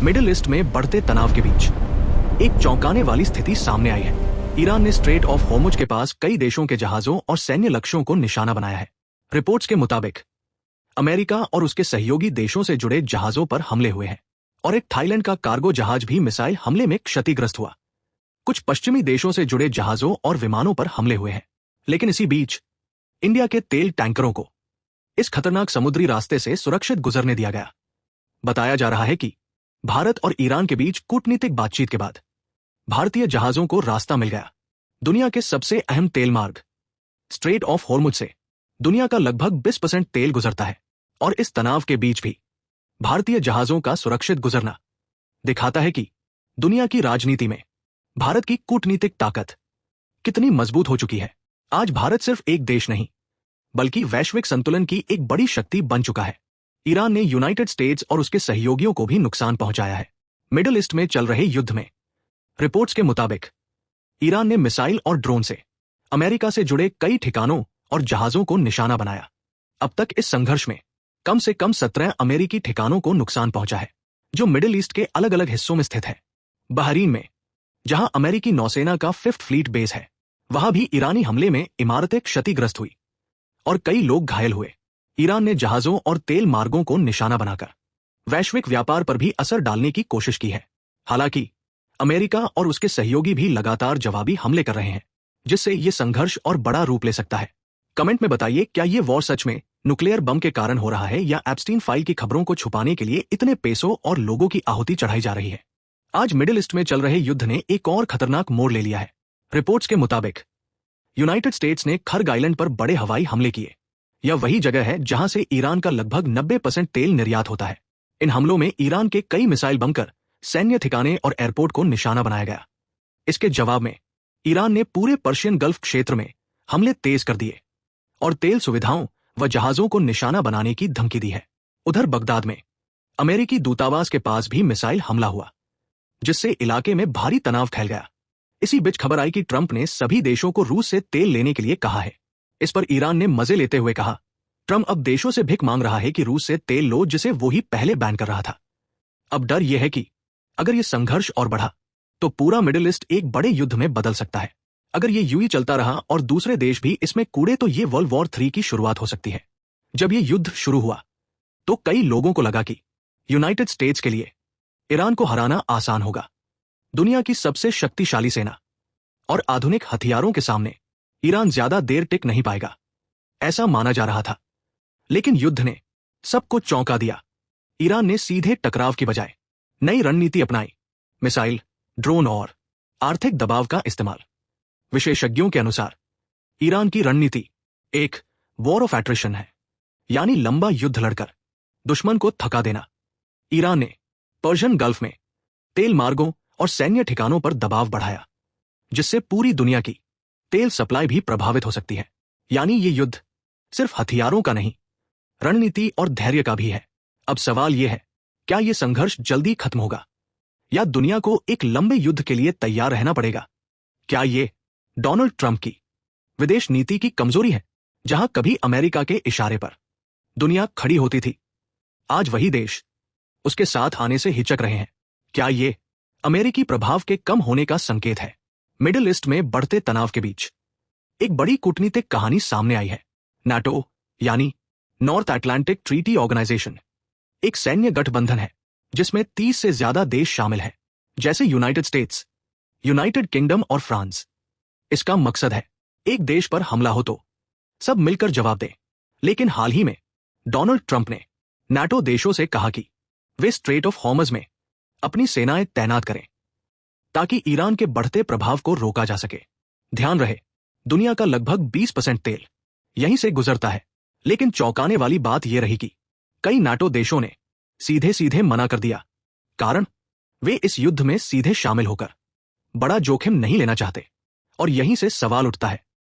Middle east में बढ़ते तनाव के बीच एक चौंकाने वाली स्थिति सामने आई है। ईरान ने स्ट्रेट ऑफ होर्मुज के पास कई देशों के जहाजों और सैन्य लक्ष्यों को निशाना बनाया है। रिपोर्ट्स के मुताबिक अमेरिका और उसके सहयोगी देशों से जुड़े जहाजों पर हमले हुए हैं और एक थाईलैंड का कार्गो जहाज भी मिसाइल हमले में क्षतिग्रस्त हुआ। कुछ पश्चिमी देशों से जुड़े जहाजों और विमानों पर हमले हुए हैं। लेकिन इसी बीच इंडिया के तेल टैंकरों को इस खतरनाक समुद्री रास्ते से सुरक्षित गुजरने दिया गया। बताया जा रहा है कि भारत और ईरान के बीच कूटनीतिक बातचीत के बाद भारतीय जहाजों को रास्ता मिल गया। दुनिया के सबसे अहम तेल मार्ग स्ट्रेट ऑफ होर्मुज से दुनिया का लगभग 20% तेल गुजरता है और इस तनाव के बीच भी भारतीय जहाजों का सुरक्षित गुजरना दिखाता है कि दुनिया की राजनीति में भारत की कूटनीतिक ताकत कितनी मजबूत हो चुकी है। आज भारत सिर्फ एक देश नहीं बल्कि वैश्विक संतुलन की एक बड़ी शक्ति बन चुका है। ईरान ने यूनाइटेड स्टेट्स और उसके सहयोगियों को भी नुकसान पहुंचाया है। मिडिल ईस्ट में चल रहे युद्ध में रिपोर्ट्स के मुताबिक ईरान ने मिसाइल और ड्रोन से अमेरिका से जुड़े कई ठिकानों और जहाजों को निशाना बनाया। अब तक इस संघर्ष में कम से कम 17 अमेरिकी ठिकानों को नुकसान पहुंचा है, जो मिडिल ईस्ट के अलग अलग हिस्सों में स्थित है। बहरीन में, जहां अमेरिकी नौसेना का 5th फ्लीट बेस है, वहां भी ईरानी हमले में इमारतें क्षतिग्रस्त हुई और कई लोग घायल हुए। ईरान ने जहाजों और तेल मार्गों को निशाना बनाकर वैश्विक व्यापार पर भी असर डालने की कोशिश की है। हालांकि अमेरिका और उसके सहयोगी भी लगातार जवाबी हमले कर रहे हैं, जिससे ये संघर्ष और बड़ा रूप ले सकता है। कमेंट में बताइए, क्या ये वॉर सच में न्यूक्लियर बम के कारण हो रहा है या एप्स्टीन फाइल की खबरों को छुपाने के लिए इतने पैसों और लोगों की आहुति चढ़ाई जा रही है। आज मिडिल ईस्ट में चल रहे युद्ध ने एक और खतरनाक मोड़ ले लिया है। रिपोर्ट्स के मुताबिक यूनाइटेड स्टेट्स ने खर्ग आइलैंड पर बड़े हवाई हमले किए। यह वही जगह है जहां से ईरान का लगभग 90% तेल निर्यात होता है। इन हमलों में ईरान के कई मिसाइल बंकर, सैन्य ठिकाने और एयरपोर्ट को निशाना बनाया गया। इसके जवाब में ईरान ने पूरे पर्शियन गल्फ क्षेत्र में हमले तेज कर दिए और तेल सुविधाओं व जहाजों को निशाना बनाने की धमकी दी है। उधर बगदाद में अमेरिकी दूतावास के पास भी मिसाइल हमला हुआ, जिससे इलाके में भारी तनाव फैल गया। इसी बीच खबर आई कि ट्रंप ने सभी देशों को रूस से तेल लेने के लिए कहा है। इस पर ईरान ने मजे लेते हुए कहा, ट्रंप अब देशों से भिख मांग रहा है कि रूस से तेल लो, जिसे वो ही पहले बैन कर रहा था। अब डर यह है कि अगर ये संघर्ष और बढ़ा तो पूरा मिडिल ईस्ट एक बड़े युद्ध में बदल सकता है। अगर ये यूं ही चलता रहा और दूसरे देश भी इसमें कूदे तो ये वर्ल्ड वॉर 3 की शुरुआत हो सकती है। जब ये युद्ध शुरू हुआ तो कई लोगों को लगा कि यूनाइटेड स्टेट्स के लिए ईरान को हराना आसान होगा। दुनिया की सबसे शक्तिशाली सेना और आधुनिक हथियारों के सामने ईरान ज्यादा देर टिक नहीं पाएगा, ऐसा माना जा रहा था। लेकिन युद्ध ने सबको चौंका दिया। ईरान ने सीधे टकराव की बजाय नई रणनीति अपनाई, मिसाइल, ड्रोन और आर्थिक दबाव का इस्तेमाल। विशेषज्ञों के अनुसार ईरान की रणनीति एक वॉर ऑफ एट्रिशन है, यानी लंबा युद्ध लड़कर दुश्मन को थका देना। ईरान ने पर्शियन गल्फ में तेल मार्गों और सैन्य ठिकानों पर दबाव बढ़ाया, जिससे पूरी दुनिया की तेल सप्लाई भी प्रभावित हो सकती है। यानी ये युद्ध सिर्फ हथियारों का नहीं, रणनीति और धैर्य का भी है। अब सवाल यह है, क्या यह संघर्ष जल्दी खत्म होगा या दुनिया को एक लंबे युद्ध के लिए तैयार रहना पड़ेगा? क्या ये डोनाल्ड ट्रंप की विदेश नीति की कमजोरी है, जहां कभी अमेरिका के इशारे पर दुनिया खड़ी होती थी, आज वही देश उसके साथ आने से हिचक रहे हैं? क्या ये अमेरिकी प्रभाव के कम होने का संकेत है? मिडिल ईस्ट में बढ़ते तनाव के बीच एक बड़ी कूटनीतिक कहानी सामने आई है। नाटो यानी नॉर्थ अटलांटिक ट्रीटी ऑर्गेनाइजेशन एक सैन्य गठबंधन है जिसमें 30 से ज्यादा देश शामिल हैं, जैसे यूनाइटेड स्टेट्स, यूनाइटेड किंगडम और फ्रांस। इसका मकसद है एक देश पर हमला हो तो सब मिलकर जवाब दें। लेकिन हाल ही में डोनाल्ड ट्रंप ने नाटो देशों से कहा कि वे स्ट्रेट ऑफ होर्मुज में अपनी सेनाएं तैनात करें ताकि ईरान के बढ़ते प्रभाव को रोका जा सके। ध्यान रहे, दुनिया का लगभग 20% तेल यहीं से गुजरता है। लेकिन चौंकाने वाली बात यह रही कि कई नाटो देशों ने सीधे सीधे मना कर दिया, कारण वे इस युद्ध में सीधे शामिल होकर बड़ा जोखिम नहीं लेना चाहते। और यहीं से सवाल उठता है,